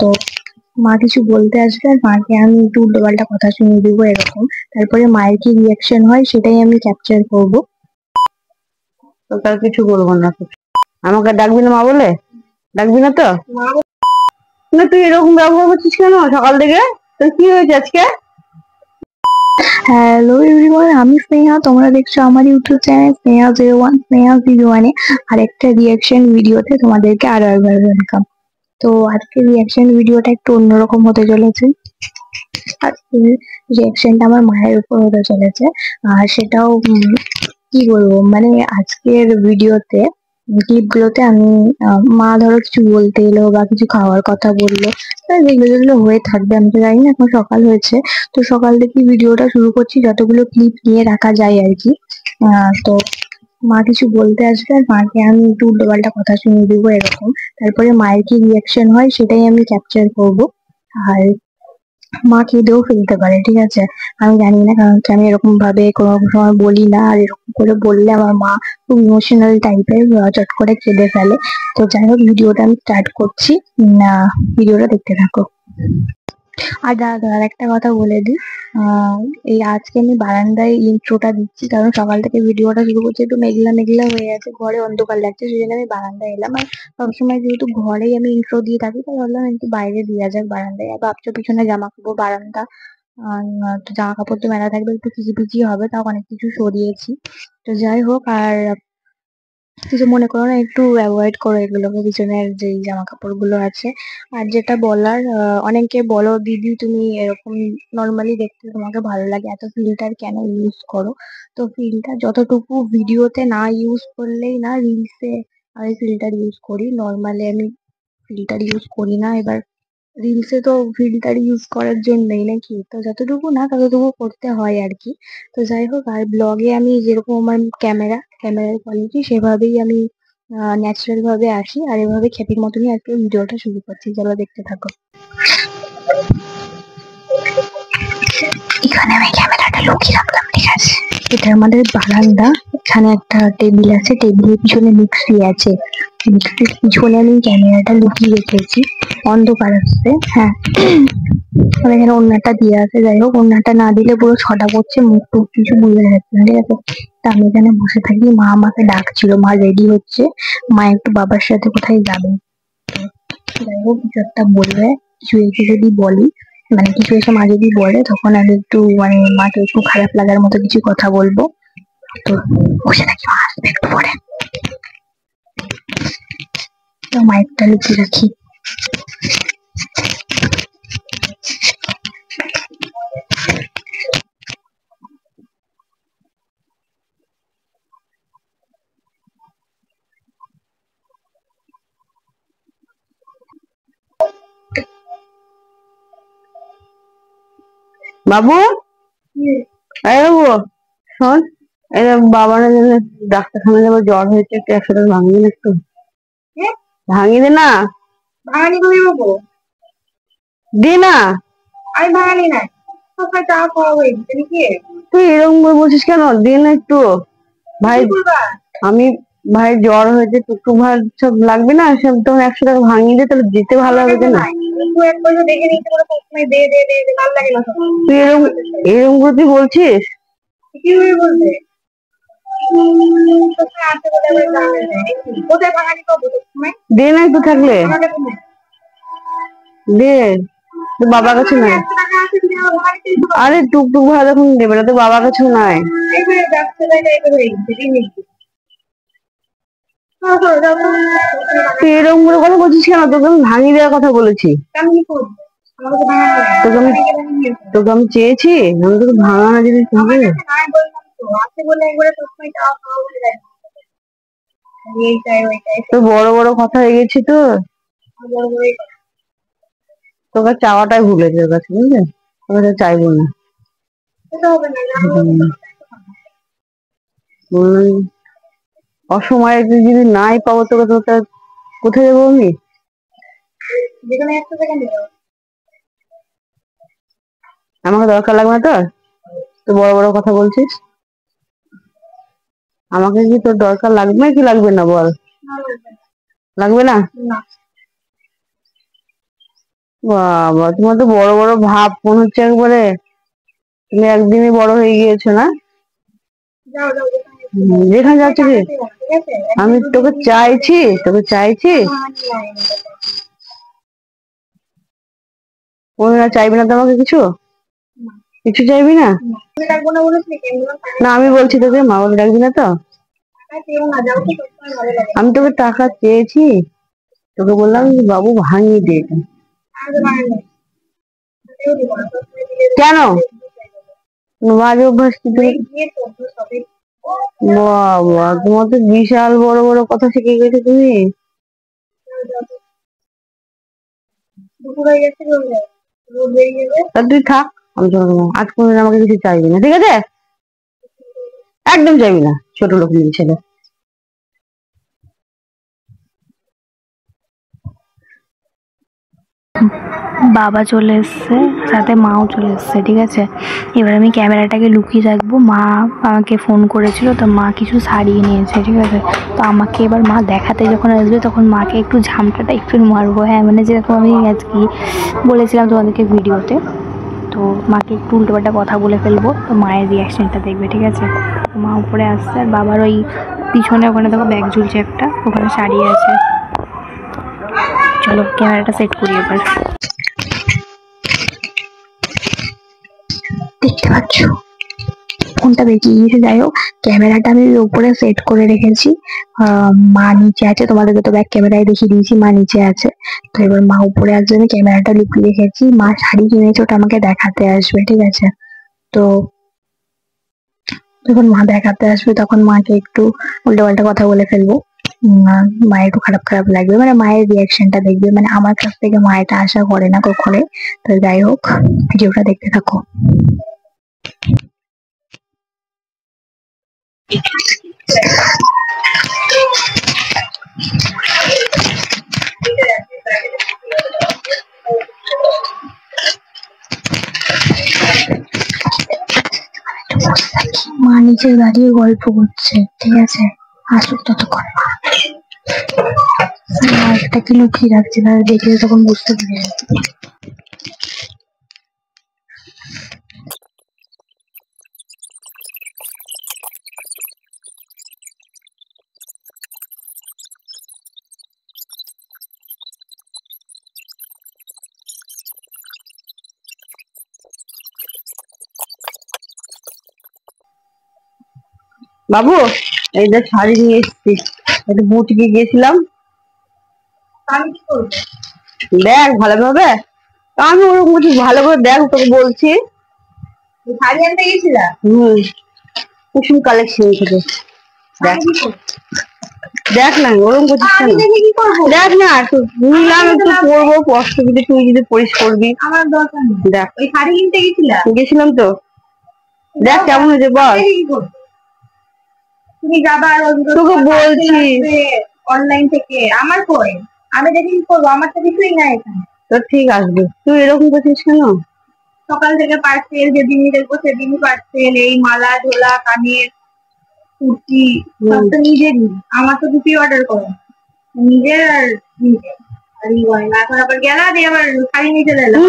তো মা কিছু বলতে আসবে আর মাকে আমি একটু উল্টোপাল্টা কথা শুনিয়ে দেবো এরকম। তারপরে মায়ের কি রিয়াকশন হয় সেটাই আমি ক্যাপচার করব। তো তার কিছু বলবো না। আমাকে ডাকবি না মা বলে? ডাকবি না তো? না, তুই এরকম ব্যবহার করছিস কেন সকাল থেকে? তোর কি হয়েছে আজকে? হ্যালো এভরিওয়ান, আমি স্নেহা, তোমরা দেখছো আমার ইউটিউব চ্যানেল স্নেহা 01 স্নেহা 01 আর একটা রিয়াকশন ভিডিওতে তোমাদেরকে আরো একবার ওয়েলকাম। তো আজকের রিয়াকশন ভিডিওটা একটু অন্যরকম হতে চলেছে। আজকের রিয়াকশনটা আমার মায়ের উপর হতে চলেছে। আর সেটাও কি বলবো, মানে আজকের ভিডিওতে ক্লিপগুলোতে আমি মা ধরো কিছু বলতে এলো বা কিছু খাওয়ার কথা বললো, যেগুলো যেগুলো হয়ে থাকবে, আমি তো জানি না, এখন সকাল হয়েছে। তো সকাল থেকে ভিডিওটা শুরু করছি, যতগুলো ক্লিপ নিয়ে রাখা যায় আর কি। তো মা কিছু বলতে আসবে আর মাকে আমি একটু উল্টোপাল্টা কথা শুনিয়ে দেবো এরকম। তারপরে মায়ের কি রিয়াকশন হয় সেটাই আমি ক্যাপচার করব। আর মা কেঁদেও ফেলতে পারে, ঠিক আছে? আমি জানি না, কারণ হচ্ছে আমি এরকম ভাবে কোনো সময় বলি না, আর এরকম করে বললে আমার মা খুব ইমোশনাল টাইপের, চট করে কেঁদে ফেলে। তো যাই হোক, ভিডিওটা আমি স্টার্ট করছি। ভিডিওটা দেখতে থাকো। আর দাদা আর একটা কথা বলে দিই, আহ এই আজকে আমি বারান্দায় ইন্ট্রোটা দিচ্ছি, কারণ সকাল থেকে ভিডিওটা শুরু করছি, একটু মেঘলা মেঘলা হয়ে আছে, ঘরে অন্ধকার লাগছে, সেই জন্য আমি বারান্দায় এলাম। আর সবসময় যেহেতু ঘরেই আমি ইন্ট্রো দিয়ে থাকি, তাই ভাবলাম একটু বাইরে দেওয়া যাক বারান্দায়। আর ভাবছো পিছনে জামা কাপড়, বারান্দা, তো জামা কাপড় তো মেলা থাকবে, একটু কিচিপিচি হবে, তাও অনেক কিছু সরিয়েছি। তো যাই হোক, আর কিছু মনে করো না, একটু অ্যাভয়েড করো এগুলোকে, পিছনের যে জামা কাপড় গুলো আছে। আর যেটা বলার, অনেকে বলো দিদি তুমি এরকম নর্মালি দেখতে তোমাকে ভালো লাগে, এত ফিল্টার কেন ইউজ করো? তো ফিল্টার যতটুকু ভিডিওতে না ইউজ করলেই না, রিলসে আমি ফিল্টার ইউজ করি, নর্মালি আমি ফিল্টার ইউজ করি না। এবার রিলসে তো ফিল্টার ইউজ করার জন্যই নাকি, তো যতটুকু না ততটুকু করতে হয় আর কি। তো যাই হোক, আর ব্লগে আমি যেরকম আমার ক্যামেরার কোয়ালিটি, সেভাবেই আমি ন্যাচারাল ভাবে আসি, আর এভাবে খেপির মতনই আজকে ভিডিওটা শুরু করছি, চলো দেখতে থাকো। এখানে আমি ক্যামেরাটা লুকিয়ে রাখলাম, ঠিক আছে? এটা আমাদের বারান্দা, এখানে একটা টেবিল আছে, টেবিলের পিছনে মিক্সি আছে, মিক্সির পিছনে আমি ক্যামেরাটা লুকিয়ে রেখেছি, অন্ধকার আসছে। হ্যাঁ, আর এখানে ওড়নাটা দিয়ে আছে। যাই হোক, ওড়নাটা না দিলে পুরো ছটা পড়ছে, মুখ টুখ কিছু বোঝা যাচ্ছে না, ঠিক আছে? তা আমি এখানে বসে থাকি, মা আমাকে ডাকছিল, মা রেডি হচ্ছে, মা একটু বাবার সাথে কোথায় যাবে। যাই হোক, কিছু একটা বলবে, কিছু এসে যদি বলি, মানে কিছু এসে মা যদি বলে, তখন আমি একটু মানে মাকে একটু খারাপ লাগার মতো কিছু কথা বলবো। তো বসে থাকি, মা আসবে একটু পরে। তো মাইকটা লুকিয়ে রাখি। বাবু, এই বাবু, শোন, এই বাবার ডাক্তারখানা যাবো, জ্বর হয়েছে, একটু 100 টাকা ভাঙিয়ে দে, একটু ভাঙিয়ে দে না। ভাঙানি করে বাবু, দে না। আমি ভাঙানি নাই, সকাল চা খাওয়া হয়ে গেছে নাকি? তুই এরকম করে বলছিস কেন? দে না একটু। ভাই, আমি ভাই জ্বর হয়েছে, টুকটুক ভাই সব লাগবে না, সব তো 100 টাকা ভাঙিয়ে দে, তাহলে দিতে ভালো হবে না? তুই এরকম এরকম করে তুই বলছিস? কিভাবে বলবে? দে না একটু থাকলে, দে। তো বাবার কাছে নাই? আরে টুকটুক ভাড়া যখন দেবে না, তো বাবার কাছে নাই। তুই এরকম করে কথা বলছিস কেন? তোকে আমি ভাঙিয়ে দেওয়ার কথা বলেছি। তোকে আমি তোকে আমি চেয়েছি, আমি তোকে ভাঙানো জিনিস হবে। তো বড় বড় কথা হয়ে গেছি তো, তোকে চাওয়াটাই ভুলেছে ওর কাছে, বুঝলি? তোর কাছে চাইবো না। অসময়ে যদি নাই পাবো তোকে, তো কোথায় যাবো আমি? আমাকে দরকার লাগবে না তোর? তো বড় বড় কথা বলছিস। আমাকে কি তোর দরকার লাগবে কি লাগবে না বল? লাগবে না? বাবা, তোমার তো বড় বড় ভাব মনে হচ্ছে একবারে। তুমি একদিনই বড় হয়ে গিয়েছো না? যেখানে যাচ্ছ কি? আমি তোকে চাইছি, তোকে চাইছি। ওরা চাইবি না তো আমাকে কিছু? কিছু চাইবি না? না, আমি বলছি তোকে মা বলে ডাকবি না তো? আমি তোকে টাকা চেয়েছি, তোকে বললাম যে বাবু ভাঙিয়ে দে এটা। কেন? বাজে অভ্যাস কি তুমি? বাবা, তোমার তো বিশাল বড় বড় কথা শিখে গেছো তুমি। তা তুই থাক, আমি চলে যাবো। আজ কোনদিন আমাকে কিছু চাইবি না, ঠিক আছে? একদম চাইবি না, ছোট লোক মেয়ে ছেলে। বাবা চলে এসছে, সাথে মাও চলে এসছে, ঠিক আছে। এবার আমি ক্যামেরাটাকে লুকিয়ে রাখবো। মা আমাকে ফোন করেছিল, তো মা কিছু সারিয়ে নিয়েছে, ঠিক আছে। তো আমাকে এবার মা দেখাতে যখন আসবে, তখন মাকে একটু ঝামটাটা একটু মারবো। হ্যাঁ, মানে যেরকম আমি আজকে বলেছিলাম তোমাদেরকে ভিডিওতে। তো মাকে একটু উল্টোপাল্টা কথা বলে ফেলবো, তো মায়ের রিয়াকশনটা দেখবে, ঠিক আছে। মা উপরে আসছে, আর বাবার ওই পিছনে ওখানে দেখো ব্যাগ ঝুলছে একটা, ওখানে সারিয়ে আছে। চলো ক্যামেরাটা সেট করি এবার। দেখতে পাচ্ছ ফোনটা বেঁকিয়ে গিয়েছে, যাই হোক ক্যামেরাটা আমি উপরে সেট করে রেখেছি। মা নিচে আছে, তোমাদেরকে তো ব্যাক ক্যামেরায় দেখিয়ে দিয়েছি মা নিচে আছে। তো এবার মা উপরে আসবে, আমি ক্যামেরাটা লুকিয়ে রেখেছি। মা শাড়ি কিনেছে, ওটা আমাকে দেখাতে আসবে, ঠিক আছে। তো যখন মা দেখাতে আসবে, তখন মাকে একটু উল্টোপাল্টা কথা বলে ফেলবো। মায়ের একটু খারাপ খারাপ লাগবে, মানে মায়ের রিয়াকশনটা দেখবে, মানে আমার কাছ থেকে মা এটা আশা করে না কখনোই। তো যাই হোক, ভিডিওটা দেখতে থাকো। মা নিচে দাঁড়িয়ে গল্প করছে, ঠিক আছে। আসুক ততক্ষণ মা। একটা কি লুকিয়ে রাখছে, তারা দেখলে তখন বুঝতে পারে। বাবু, এই যে শাড়ি নিয়ে এসছি, একটু বুটিকে গিয়েছিলাম। আমি কি করবো? দেখ ভালোভাবে। আমি ওরকম কিছু ভালো করে দেখ, তোকে বলছি। শাড়ি আনতে গেছিলাম। কুসুম কালেকশন থেকে। দেখ, দেখ না ওরকম করছিস কেন? দেখ না, নিলাম একটু পরবো, কষ্ট যদি তুই যদি পরিস করবি। আমার দরকার নেই। দেখ, ওই শাড়ি কিনতে গেছিলাম তো। দেখ কেমন হয়েছে বল। তুমি যাবা, তোকে বলছি অনলাইন থেকে। আমার কই, আমি দেখি কি করবো, আমার তো কিছুই নাই এখানে। তো ঠিক আসবে, তুই এরকম করছিস কেন? সকাল থেকে পার্সেল, যেদিনই দেখবো সেদিনই পার্সেল। এই মালা ঝোলা কানের কুর্তি সব তো নিজেরই। আমার তো দুটি অর্ডার করো, নিজের আর নিজের। আর এই গয়না এখন আবার গেলা দিয়ে আবার শাড়ি নিয়ে চলে এলাম।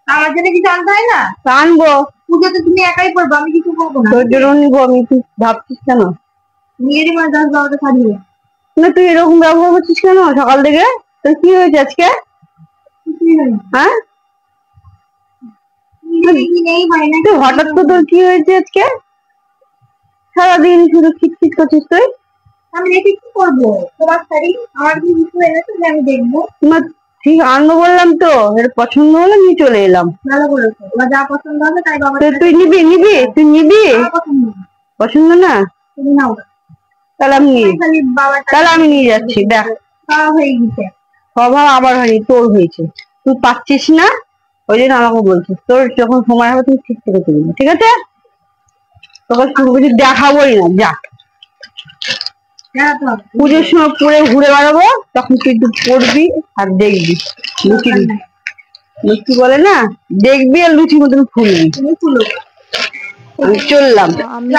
আমার জন্য কিছু আনতে হয় না? আনবো। পুজো তো তুমি একাই করবো, আমি কিছু করবো না। তোর জন্য নিবো আমি, তুই ভাবছিস কেন? নিজেরই মানে 10-12টা শাড়ি। না, তুই এরকম ব্যবহার করছিস কেন সকাল থেকে? তোর কি হয়েছে আজকে? হ্যাঁ, হঠাৎ তো তোর কি হয়েছে আজকে? সারাদিন শুধু খিটখিট করছিস তুই। আমি দেখি কি করবো, তোমার শাড়ি আমার কি কিছু এনেছো যে আমি দেখবো না? ঠিক আনবো বললাম তো, এর পছন্দ হলে নিয়ে চলে এলাম। ভালো করেছো, তোমার যা পছন্দ হবে তাই বাবা। তুই নিবি তুই নিবি? পছন্দ না তুমি নাও, তাহলে আমি নিয়ে যাচ্ছি। দেখ হয়ে গেছে, স্বভাব আবার হয়নি, তোর হয়েছে। তুই পাচ্ছিস না, ওই জন্য আমাকে বলছিস। তোর যখন সময় হবে তুই ঠিক করে তুলবি, ঠিক আছে? তোকে শুরু কিছু দেখাবোই না, যা। পুজোর সময় পরে ঘুরে বেড়াবো, তখন তুই একটু পড়বি আর দেখবি। লুচি লুচি বলে না, দেখবি আর লুচির মতন ফুলবি। আমি চললাম। আমি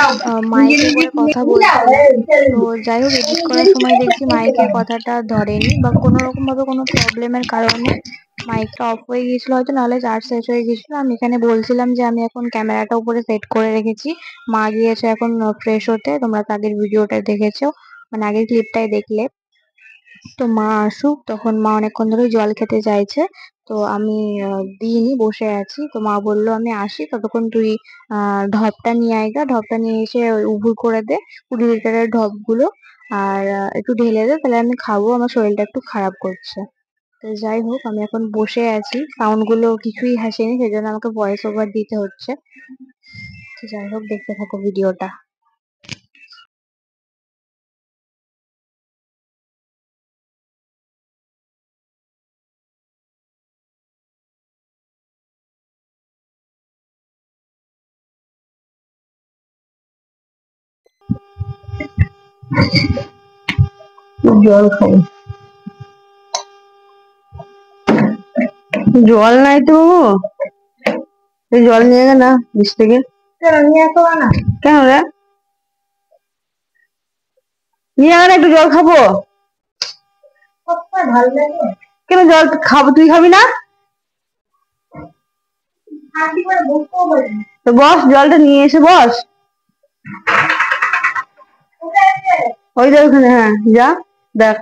মাইকে করে কথা বলছিলাম, তো যাই হোক এডিট করার সময় দেখছি মাইকে কথাটা ধরেনি, বা কোনো রকম ভাবে কোনো প্রবলেমের কারণে মাইকটা অফ হয়ে গিয়েছিল হয়তো, নাহলে চার্জ শেষ হয়ে গেছিল। আমি এখানে বলছিলাম যে আমি এখন ক্যামেরাটা উপরে সেট করে রেখেছি। মা গিয়েছে এখন ফ্রেশ হতে, তোমরা তো আগের ভিডিওটা দেখেছো, মানে আগের ক্লিপটাই দেখলে। তো মা আসুক, তখন মা অনেকক্ষণ ধরে জল খেতে চাইছে। তো আমি দিইনি, বসে আছি। তো মা বললো আমি আসি, ততক্ষণ তুই ঢপটা নিয়ে আয়গা, ঢপটা নিয়ে এসে ওই উবুর করে দে 20 লিটারের ঢপগুলো। আর একটু ঢেলে দে, তাহলে আমি খাবো, আমার শরীরটা একটু খারাপ করছে। তো যাই হোক, আমি এখন বসে আছি, সাউন্ড গুলো কিছুই হাসেনি, সেজন্য আমাকে ভয়েস ওভার দিতে হচ্ছে। তো যাই হোক, দেখতে থাকো ভিডিওটা। জল খাবো। জল নাই তো বাবু, তুই জল নিয়ে গে না নিচ থেকে। নিয়ে আসো না। কেন রে? নিয়ে আয় না, একটু জল খাবো। ভালো লাগে কেন? জল খাবো, তুই খাবি না? তো বস, জলটা নিয়ে এসে বস। ওই যে ওখানে, হ্যাঁ যা, দেখ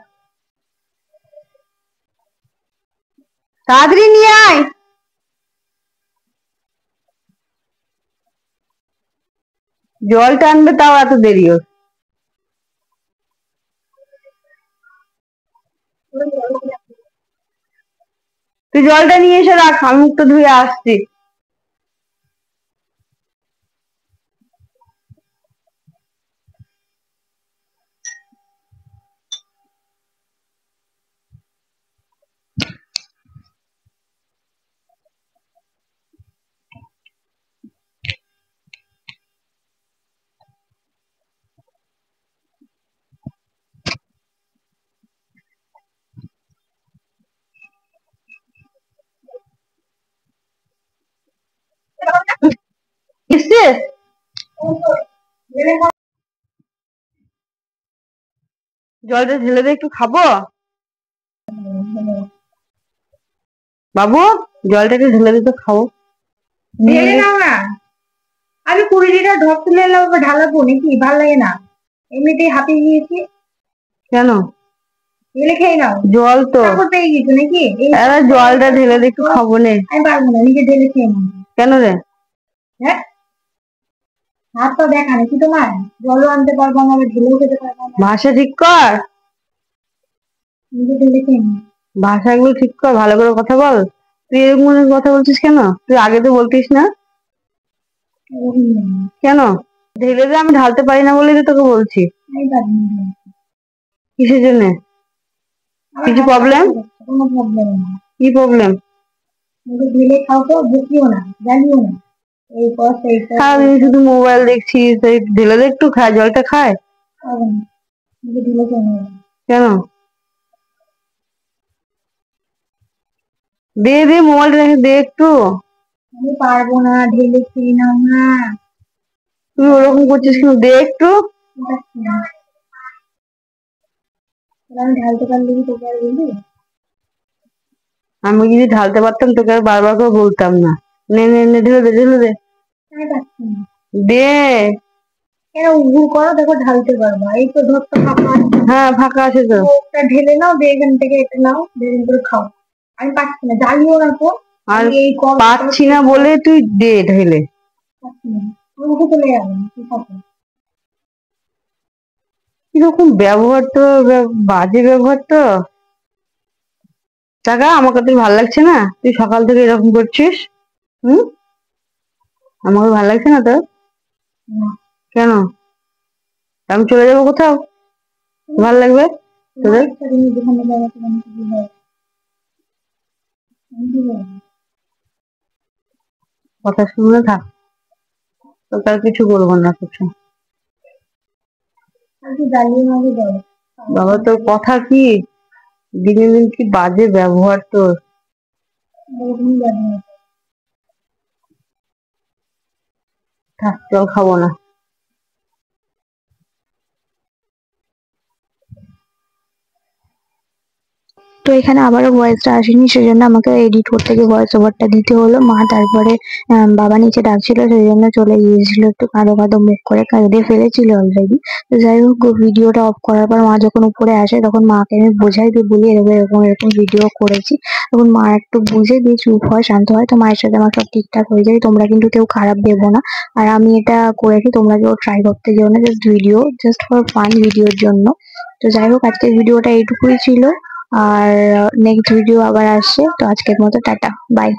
তাড়াতাড়ি নিয়ে আয়। জলটা আনবে তাও এত দেরি ওর। তুই জলটা নিয়ে এসে রাখ, আমি মুখটা ধুয়ে আসছি। এসছিস? জলটা ঢেলে দে, একটু খাবো। বাবু, জলটা একটু ঢেলে দিতে, খাবো। ঢেলে নাও না। আমি 20 লিটার ঢপ তুলে এলাম, ঢালাবো নাকি? ভাল লাগে না, এমনিতেই হাঁপিয়ে গিয়েছি। কেন? ঢেলে খেয়ে নাও, জল তো পেয়ে গেছো নাকি? জলটা ঢেলে দে, একটু খাবো নে। আমি পারবো না, নিজে ঢেলে খেয়ে নাও। কেন রে? হ্যাঁ, হাত তো দেখা নাকি তোমার? জলও আনতে পারবো না, আবার ঢেলেও খেতে পারবো না। ভাষা ঠিক কর, নিজে ঢেলে খেয়ে নাও। ভাষাগুলো ঠিক কর, ভালো করে কথা বল। তুই এরকম কথা বলছিস কেন? তুই আগে তো বলতিস না। কেন? ঢেলে দে, আমি ঢালতে পারি না বলেই তো তোকে বলছি। কিসের জন্য? কিছু প্রবলেম? কোনো প্রবলেম না। কি প্রবলেম? ঢেলে খাও তো, বকিও না, জানিও না। এই কষ্ট, এই কষ্ট। সারাদিন শুধু মোবাইল দেখছিস, এই ঢেলে দে, একটু খায়, জলটা খায়। ঢেলে কেন? দে দে, মোবাইলটা রেখে দে একটু। আমি পারবো না, ঢেলে খেয়ে নাও না। তুই ওরকম করছিস কেন? দে একটু। আমি ঢালতে পারলে কি তোকে আর বলি? আমি যদি ঢালতে পারতাম তোকে আর বারবার করে বলতাম না। নে নে নে, ঢেলে দে, ঢেলে দে। দে। কেন উগুর করো, দেখো ঢালতে পারবা। এই তো ধরতে ফাঁকা আছে। হ্যাঁ, ফাঁকা আছে তো। ওটা ঢেলে নাও, দিয়ে এখান থেকে এটা নাও, দিয়ে করে খাও। আমি পাচ্ছি না, জ্বালিও না তো। আর এই পাচ্ছি না বলে তুই দে ঢেলে। মুখে চলে যাবে, ঠিক আছে? এরকম ব্যবহার তো, বাজে ব্যবহার তো। টাকা আমাকে তুই ভালো লাগছে না, তুই সকাল থেকে এরকম করছিস। হুম, আমাকে ভালো লাগছে না তোর? কেন? আমি চলে যাবো কোথাও, ভালো লাগবে তোদের? কথা শুনে থাক, তোকে আর কিছু বলবো না কিছু। বাবা, তোর কথা কি দিনে দিন কি বাজে ব্যবহার তোর। থাক, জল খাবো না। তো এখানে আবারও ভয়েসটা আসেনি, সেজন্য আমাকে এডিট করতে গিয়ে ভয়েস ওভারটা দিতে হলো। মা তারপরে বাবা নিচে ডাকছিল, সেই জন্য চলে গিয়েছিল, একটু কাঁদো কাঁদো মুখ করে কেঁদে ফেলেছিল অলরেডি। তো যাই হোক, ভিডিওটা অফ করার পর মা যখন উপরে আসে তখন মাকে আমি বোঝাই দিয়ে বলি এরকম এরকম এরকম ভিডিও করেছি। তখন মা একটু বুঝে দিয়ে চুপ হয়, শান্ত হয়। তো মায়ের সাথে আমার সব ঠিকঠাক হয়ে যায়। তোমরা কিন্তু কেউ খারাপ ভেবো না। আর আমি এটা করেছি, তোমরা কেউ ট্রাই করতে যেও না, just video, just for fun, ভিডিওর জন্য। তো যাই হোক, আজকের ভিডিওটা এইটুকুই ছিল। আর নেক্সট ভিডিও আবার আসছে। তো আজকের মতো টাটা, বাই।